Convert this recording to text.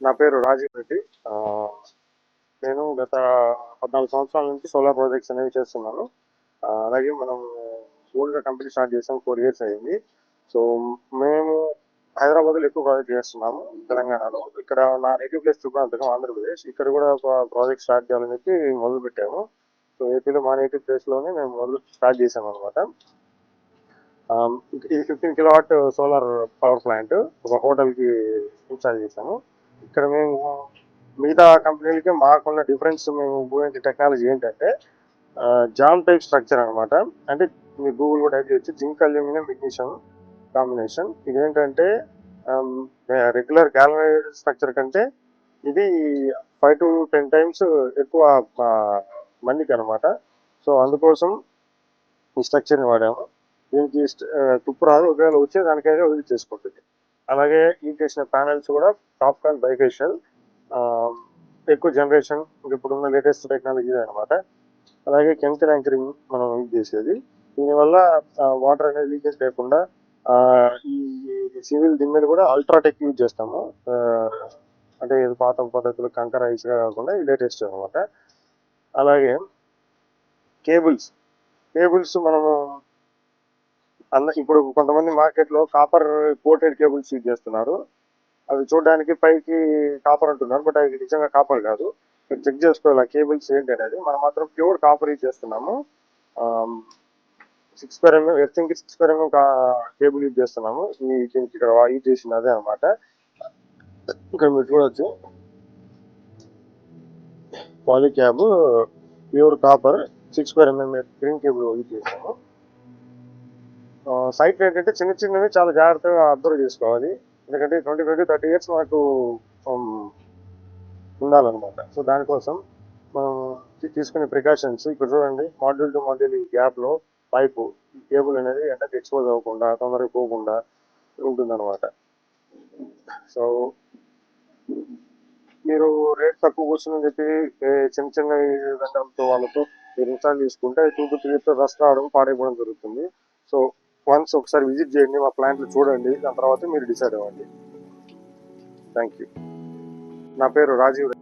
నా పేరు రాజీవ్ రెడ్డి. నేను గత 14 సంవత్సరాల నుంచి సోలార్ ప్రాజెక్ట్స్ అనేవి చేస్తున్నాను. అలాగే మనం ఓన్గా కంపెనీ స్టార్ట్ చేసాం 4 ఇయర్స్ అయింది. సో మేము హైదరాబాద్లో ఎక్కువ ప్రాజెక్ట్ చేస్తున్నాము తెలంగాణలో. ఇక్కడ నా నేటివ్ ప్లేస్ త్రిపురాంతకం ఆంధ్రప్రదేశ్. ఇక్కడ కూడా ఒక ప్రాజెక్ట్ స్టార్ట్ చేయాలని చెప్పి మొదలు పెట్టాము. సో ఏపీలో మా నేటివ్ ప్లేస్లోనే మేము మొదలు స్టార్ట్ చేసాము అనమాట. ఇది 15 కిలోవాట్ సోలార్ పవర్ ప్లాంట్ ఒక హోటల్కి ఇన్స్టాల్ చేశాము. ఇక్కడ మేము మిగతా కంపెనీలకి మాకున్న డిఫరెన్స్ మేము ఉపయోగించే టెక్నాలజీ ఏంటంటే జామ్ టైప్ స్ట్రక్చర్ అనమాట. అంటే మీరు గూగుల్ కూడా టైప్ చేయొచ్చు, జింక్ అల్యూమినియం మెగ్నీషియం కాంబినేషన్. ఇదేంటంటే రెగ్యులర్ గ్యాల్వనైజ్డ్ స్ట్రక్చర్ కంటే ఇది 5 to 10 times ఎక్కువ మందికి అనమాట. సో అందుకోసం ఈ స్ట్రక్చర్ని వాడాము. దీనికి తుప్పు రాదు, ఒకవేళ వచ్చే దానికైతే వదిలి చేసుకుంటుంది. అలాగే ఈ చేసిన ప్యానెల్స్ కూడా టాప్కాన్ బైఫేషియల్, ఎక్కువ జనరేషన్ ఇప్పుడున్న లేటెస్ట్ టెక్నాలజీ అనమాట. అలాగే కెమికల్ యాంకరింగ్ మనం యూజ్ చేసేది. దీనివల్ల వాటర్ అనేది లీకేజ్ లేకుండా ఈ సివిల్ దీని మీద కూడా అల్ట్రాటెక్ యూజ్ చేస్తాము. అంటే ఇది పాత పద్ధతులు కంకర ఐస్గా కాకుండా ఈ లేటెస్ట్ అనమాట. అలాగే కేబుల్స్ మనము ఇప్పుడు కొంతమంది మార్కెట్లో కాపర్ కోటెడ్ కేబుల్స్ యూజ్ చేస్తున్నారు. అవి చూడడానికి పైకి కాపర్ అంటున్నారు, బట్ అవి నిజంగా కాపర్ కాదు. మీరు చెక్ చేసుకోవాలి ఆ కేబుల్స్ ఏంటి అనేది. మనం మాత్రం ప్యూర్ కాపర్ యూజ్ చేస్తున్నాము. 6 ఎర్తింగ్ 6 కేబుల్ యూజ్ చేస్తున్నాము. ఇక్కడ యూజ్ చేసింది అదే అనమాట. ఇక్కడ మీరు చూడొచ్చు, Polycab pure copper 6 green cable use చేస్తాము. సైట్ ఏంటంటే చిన్నవి చాలా జాగ్రత్తగా అబ్జర్వ్ చేసుకోవాలి, ఎందుకంటే 25 to 30 years మనకు ఉండాలన్నమాట. సో దానికోసం మనం తీసుకునే ప్రికాషన్స్ ఇక్కడ చూడండి. మాడ్యూల్ టు మాడ్యూల్ ఈ గ్యాప్లో పైపు కేబుల్ అనేది ఎండకి ఎక్స్పోజ్ అవ్వకుండా తొందరగా పోకుండా ఉంటుందన్నమాట. సో మీరు రేట్ తక్కువ కూర్చుని చెప్పి చిన్న వెండర్లతో వాళ్ళతో మీరు ఇన్స్టాల్ చేసుకుంటే 2 to 3 years రస్ట్ రావడం పాడైపోవడం జరుగుతుంది. సో వన్స్ ఒకసారి విజిట్ చేయండి, మా ప్లాంట్లు చూడండి, దాని తర్వాత మీరు డిసైడ్ అవ్వండి. Thank you. నా పేరు రాజీవ్.